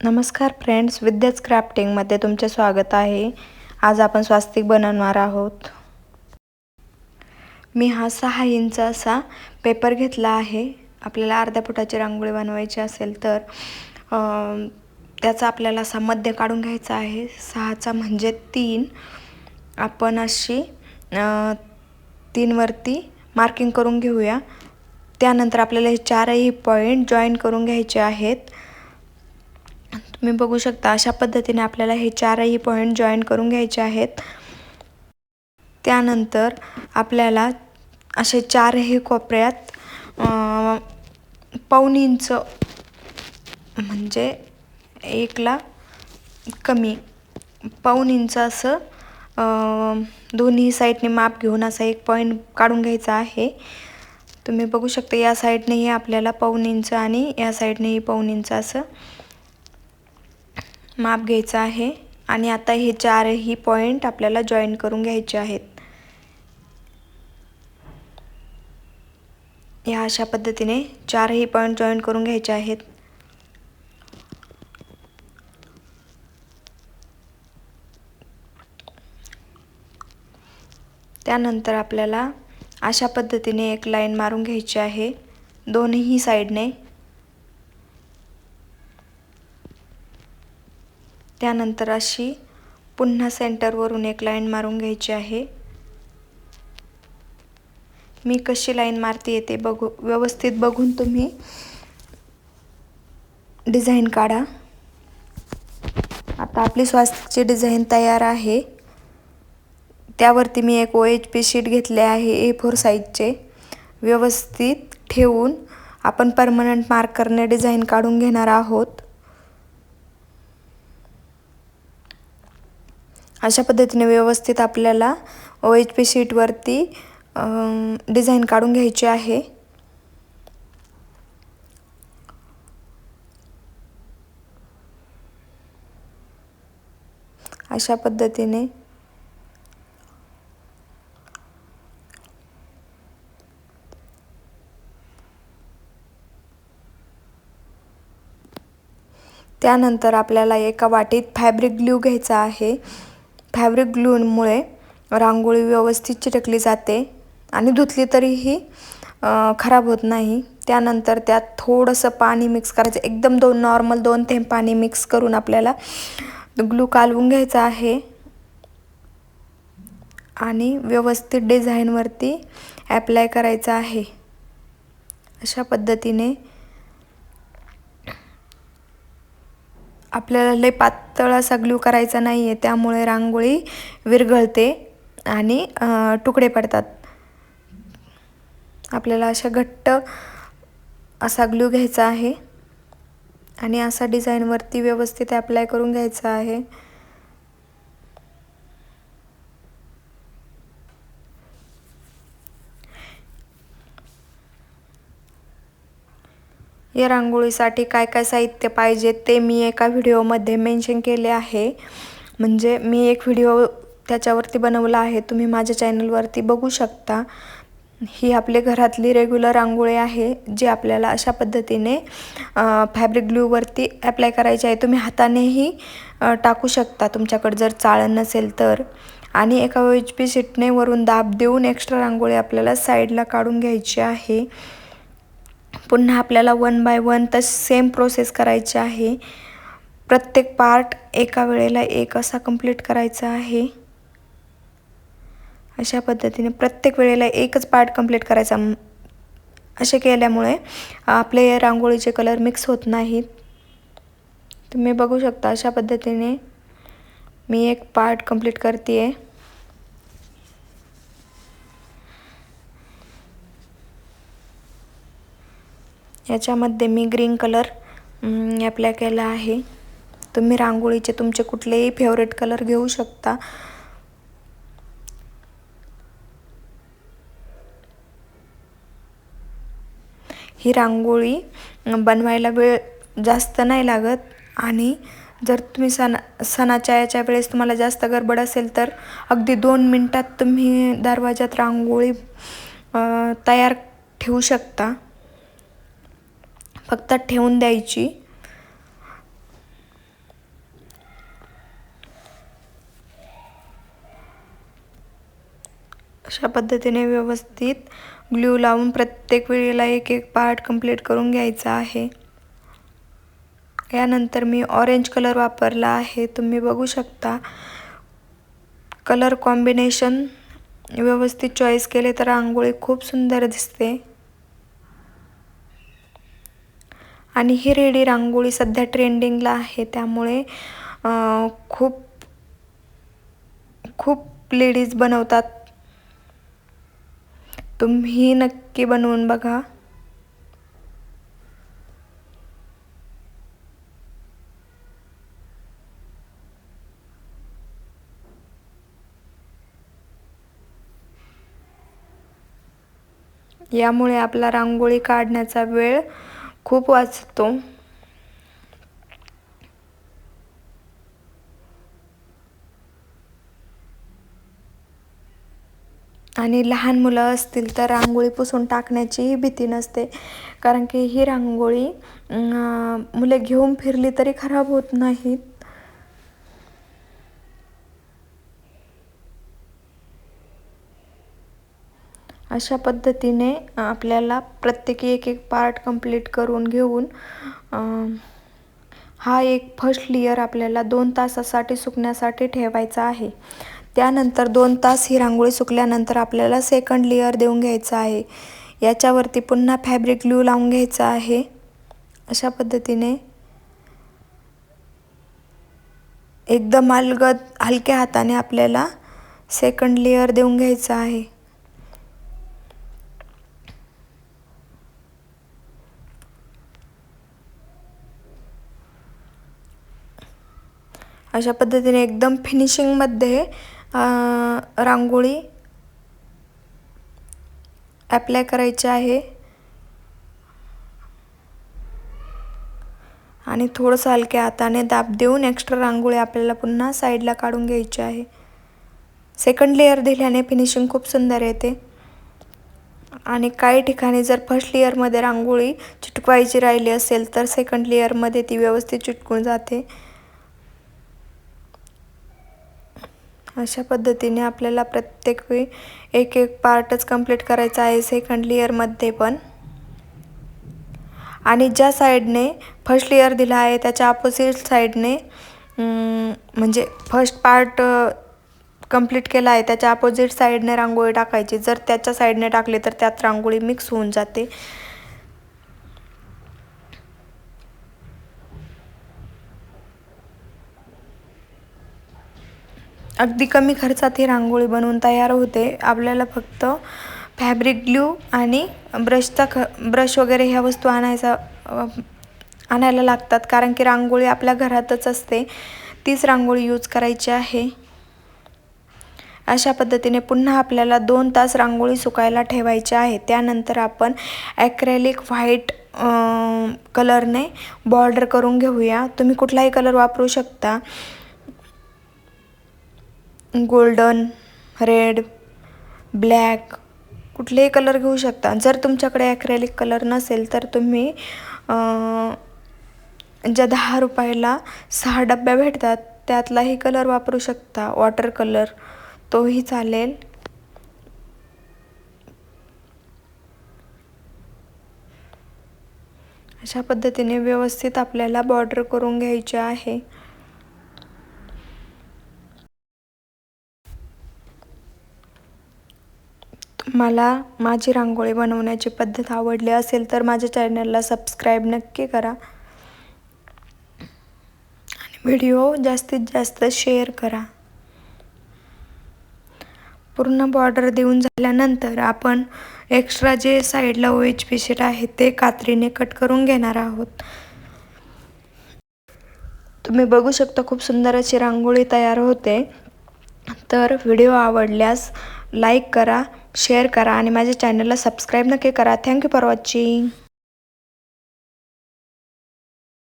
नमस्कार फ्रेंड्स, विद्याच क्राफ्टिंगमध्ये तुमचे स्वागत आहे. आज आपण स्वास्तिक बनवणार आहोत. मी हा 6 इंच असा पेपर घेतला आहे. आपल्याला अर्ध्या फुटाची रांगोळी बनवायची असेल तर त्याचा आपल्याला असा मध्य काढून घ्यायचा आहे. 6चा म्हणजे 3. आपण अशी 3 वरती मार्किंग करून घेऊया. त्यानंतर आपल्याला हे 4ही पॉईंट जॉईन करून घ्यायचे आहेत. तुम्ही बघू शकता अशा पद्धतीने आपल्याला हे 4ही पॉईंट जॉईन करून घ्यायचे आहेत. त्यानंतर आपल्याला असे 4ही कोपऱ्यात पाऊण इंच म्हणजे 1ला कमी पाऊण इंच असं दोन्ही साईडने माप घेऊन असा एक पॉईंट काढून घ्यायचा आहे. तुम्ही बघू शकता या साईडनेही आपल्याला पाऊण इंच आणि या साईडनेही पाऊण इंच असं माप घ्यायचं आहे. आणि आता हे 4ही पॉईंट आपल्याला जॉईन करून घ्यायचे आहेत. या अशा पद्धतीने 4ही पॉईंट जॉईन करून घ्यायचे आहेत. त्यानंतर आपल्याला अशा पद्धतीने एक लाईन मारून घ्यायची आहे दोन्ही साईडने. त्यानंतर अशी पुन्हा सेंटरवरून एक लाईन मारून घ्यायची आहे. मी कशी लाईन मारते ते व्यवस्थित बघून तुम्ही डिझाईन काढा. आता आपली स्वास्तिकची डिझाईन तयार आहे. त्यावरती मी एक OHP शीट घेतले आहे A4 साईजचे. व्यवस्थित ठेवून आपण परमनंट मार्करने डिझाईन काढून घेणार आहोत. अशा पद्धतीने व्यवस्थित आपल्याला OHP शीटवरती डिझाईन काढून घ्यायची आहे. अशा पद्धतीने त्यानंतर आपल्याला एका वाटीत फॅब्रिक ग्लू घ्यायचा आहे. फॅब्रिक ग्लूमुळे रांगोळी व्यवस्थित चिटकली जाते आणि धुतली तरीही खराब होत नाही. त्यानंतर त्यात थोडंसं पाणी मिक्स करायचं. एकदम नॉर्मल 2 थेंब पाणी मिक्स करून आपल्याला ग्लू कालवून घ्यायचा आहे आणि व्यवस्थित डिझाईनवरती ॲप्लाय करायचा आहे. अशा पद्धतीने आपल्याला लय पातळ असा ग्लू करायचा नाही आहे, त्यामुळे रांगोळी विरघळते आणि तुकडे पडतात. आपल्याला अशा घट्ट असा ग्लू घ्यायचा आहे आणि असा डिझाईनवरती व्यवस्थित ॲप्लाय करून घ्यायचा आहे. या रांगोळीसाठी काय काय साहित्य पाहिजे ते मी एका व्हिडिओमध्ये मेन्शन केले आहे. म्हणजे मी एक व्हिडिओ त्याच्यावरती बनवला आहे, तुम्ही माझ्या चॅनलवरती बघू शकता. ही आपली घरातली रेग्युलर रांगोळी आहे जी आपल्याला अशा पद्धतीने फॅब्रिक ग्लूवरती ॲप्लाय करायची आहे. तुम्ही हातानेही टाकू शकता तुमच्याकडे जर चाळण नसेल तर. आणि एका OHP शीटने वरून दाब देऊन एक्स्ट्रा रांगोळी आपल्याला साईडला काढून घ्यायची आहे. पुन्हा आपल्याला 1 बाय 1 तर सेम प्रोसेस करायची आहे. प्रत्येक पार्ट एका वेळेला एक असा कंप्लीट करायचा आहे. अशा पद्धतीने प्रत्येक वेळेला एकच पार्ट कंप्लीट करायचा. असे केल्यामुळे आपले रांगोळीचे कलर मिक्स होत नाहीत. तुम्ही बघू शकता अशा पद्धतीने मी एक पार्ट कंप्लीट करते आहे. याच्यामध्ये मी ग्रीन कलर ॲप्लाय केला आहे. तुम्ही रांगोळीचे तुमचे कुठलेही फेवरेट कलर घेऊ शकता. ही रांगोळी बनवायला वेळ जास्त नाही लागत आणि जर तुम्ही सणाच्या याच्या वेळेस तुम्हाला जास्त गडबड असेल तर अगदी 2 मिनिटात तुम्ही दरवाजात रांगोळी तयार ठेवू शकता. फक्त ठेवून द्यायची. अशा पद्धतीने व्यवस्थित ग्लू लावून प्रत्येक वेळेला एक एक पार्ट कंप्लीट करून घ्यायचा आहे. यानंतर मी ऑरेंज कलर वापरला आहे. तुम्ही बघू शकता कलर कॉम्बिनेशन व्यवस्थित चॉईस केले तर रांगोळी खूप सुंदर दिसते. आणि ही रेडी रांगोळी सध्या ट्रेंडिंगला आहे, त्यामुळे खूप खूप लेडीज बनवतात. तुम्ही नक्की बनवून बघा. यामुळे आपला रांगोळी काढण्याचा वेळ खूप वाचतो. आणि लहान मुलं असतील तर रांगोळी पुसून टाकण्याचीही भीती नसते, कारण की ही रांगोळी मुले घेऊन फिरली तरी खराब होत नाहीत. अशा पद्धतीने आपल्याला प्रत्येकी एक एक पार्ट कंप्लीट करून घेऊन हा एक फर्स्ट लेयर आपल्याला 2 तासासाठी सुकण्यासाठी ठेवायचा आहे. त्यानंतर 2 तास ही रांगोळी सुकल्यानंतर आपल्याला सेकंड लेयर देऊन घ्यायचा आहे. याच्यावरती पुन्हा फॅब्रिक ग्लू लावून घ्यायचा आहे. अशा पद्धतीने एकदम अलगद हलक्या हाताने आपल्याला सेकंड लेयर देऊन घ्यायचा आहे. अशा पद्धतीने एकदम फिनिशिंगमध्ये रांगोळी ॲप्लाय करायची आहे. आणि थोडंसं हलक्या हाताने दाब देऊन एक्स्ट्रा रांगोळी आपल्याला पुन्हा साईडला काढून घ्यायची आहे. सेकंड लेयर दिल्याने फिनिशिंग खूप सुंदर येते. आणि काही ठिकाणी जर फर्स्ट लेयरमध्ये रांगोळी चिटकवायची राहिली असेल तर सेकंड लेयरमध्ये ती व्यवस्थित चिटकून जाते. अशा पद्धतीने आपल्याला प्रत्येक वेळी एक एक पार्टच कंप्लीट करायचा आहे सेकंड लेयरमध्ये पण. आणि ज्या साईडने फर्स्ट लेयर दिला आहे त्याच्या अपोजिट साईडने म्हणजे फर्स्ट पार्ट कंप्लीट केला आहे त्याच्या अपोजिट साईडने रांगोळी टाकायची. जर त्याच्या साईडने टाकली तर त्यात रांगोळी मिक्स होऊन जाते. अगदी कमी खर्चात ही रांगोळी बनवून तयार होते. आपल्याला फक्त फॅब्रिक ग्लू आणि ब्रश वगैरे ह्या वस्तू आणायला लागतात, कारण की रांगोळी आपल्या घरातच असते. तीच रांगोळी यूज करायची आहे. अशा पद्धतीने पुन्हा आपल्याला 2 तास रांगोळी सुकायला ठेवायची आहे. त्यानंतर आपण ॲक्रेलिक व्हाईट कलरने बॉर्डर करून घेऊया. तुम्ही कुठलाही कलर वापरू शकता. गोल्डन, रेड, ब्लॅक कुठलेही कलर घेऊ शकता. जर तुमच्याकडे ॲक्रेलिक कलर नसेल तर तुम्ही ज्या 10 रुपयाला 6 डब्या भेटतात त्यातलाही कलर वापरू शकता. वॉटर कलर तोही चालेल. अशा पद्धतीने व्यवस्थित आपल्याला बॉर्डर करून घ्यायचे आहे. मला माझी रांगोळी बनवण्याची पद्धत आवडली असेल तर माझ्या चॅनलला सबस्क्राईब नक्की करा आणि व्हिडिओ जास्तीत जास्त शेअर करा. पूर्ण बॉर्डर देऊन झाल्यानंतर आपण एक्स्ट्रा जे साईडला ओएच पीसेट आहे ते कात्रीने कट करून घेणार आहोत. तुम्ही बघू शकता खूप सुंदर अशी रांगोळी तयार होते. तर व्हिडिओ आवडल्यास लाईक करा, शेअर करा आणि माझ्या चॅनलला सबस्क्राईब नक्की करा. Thank you for watching.